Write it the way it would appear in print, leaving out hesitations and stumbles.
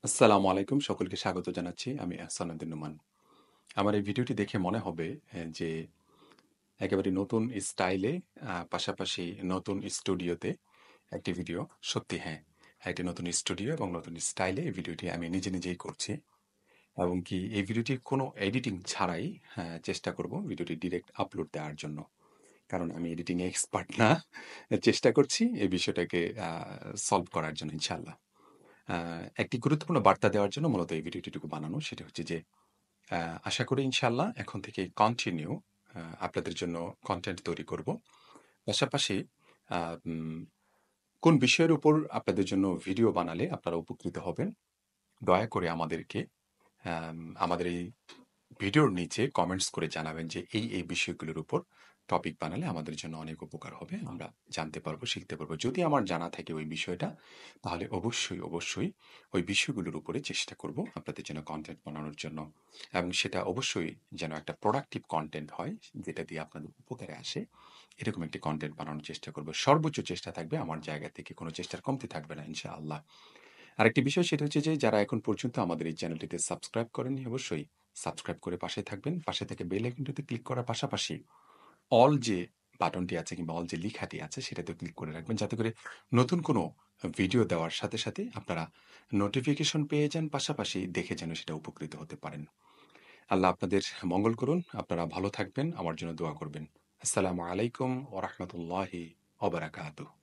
আসসালামু আলাইকুম। সকলকে স্বাগত জানাচ্ছি। আমি আহসান উদ্দিন নোমান। আমার এই ভিডিওটি দেখে মনে হবে যে একেবারে নতুন স্টাইলে পাশাপাশি নতুন স্টুডিওতে একটি ভিডিও। সত্যি হ্যাঁ, একটি নতুন স্টুডিও এবং নতুন স্টাইলে এই ভিডিওটি আমি নিজেই করছি। এবং কি এই ভিডিওটি কোনো এডিটিং ছাড়াই চেষ্টা করব ভিডিওটি ডিরেক্ট আপলোড দেওয়ার জন্য। কারণ আমি এডিটিং এ এক্সপার্ট না। চেষ্টা করছি এই বিষয়টাকে সলভ করার জন্য ইনশাআল্লাহ। আ একটি গুরুত্বপূর্ণ বার্তা দেওয়ার জন্য মূলত এই ভিডিওটিটুকু বানানো। সেটা হচ্ছে যে আ আশা করি ইনশাআল্লাহ এখন থেকে কন্টিনিউ আপনাদের জন্য কনটেন্ট তৈরি করব। পাশাপাশি আ উম কোন বিষয়ের উপর আপনাদের জন্য ভিডিও বানালে আপনারা উপকৃত হবেন, দয়া করে আমাদেরকে আমাদের এই ভিডিওর নিচে কমেন্টস করে জানাবেন যে এই বিষয়গুলোর উপর টপিক বানালে আমাদের জন্য অনেক উপকার হবে। আমরা জানতে পারবো, শিখতে পারবো। যদি আমার জানা থাকে ওই বিষয়টা, তাহলে অবশ্যই ওই বিষয়গুলোর উপরে চেষ্টা করব আপনাদের জন্য কনটেন্ট বানানোর জন্য। এবং সেটা অবশ্যই যেন একটা প্রোডাক্টিভ কনটেন্ট হয়, যেটা দিয়ে আপনাদের উপকারে আসে। এরকম একটি কনটেন্ট বানানোর চেষ্টা করব। সর্বোচ্চ চেষ্টা থাকবে আমার জায়গা থেকে, কোনো চেষ্টার কমতি থাকবে না ইনশাআল্লাহ। আরেকটি বিষয় সেটা হচ্ছে যে যারা এখন পর্যন্ত আমাদের এই চ্যানেলটিতে সাবস্ক্রাইব করেননি অবশ্যই সাবস্ক্রাইব করে পাশে থাকবেন। পাশে থেকে বেল আইকনটিতে ক্লিক করার পাশাপাশি অল যে বাটনটি আছে কিংবা অল যে লিখাটি আছে সেটাতেও ক্লিক করে রাখবেন যাতে করে নতুন কোনো ভিডিও দেওয়ার সাথে আপনারা নোটিফিকেশন পেয়ে যান, পাশাপাশি দেখে যেন সেটা উপকৃত হতে পারেন। আল্লাহ আপনাদের মঙ্গল করুন। আপনারা ভালো থাকবেন। আমার জন্য দোয়া করবেন। আসসালামু আলাইকুম ওয়া রাহমাতুল্লাহি ওয়া বারাকাতুহু।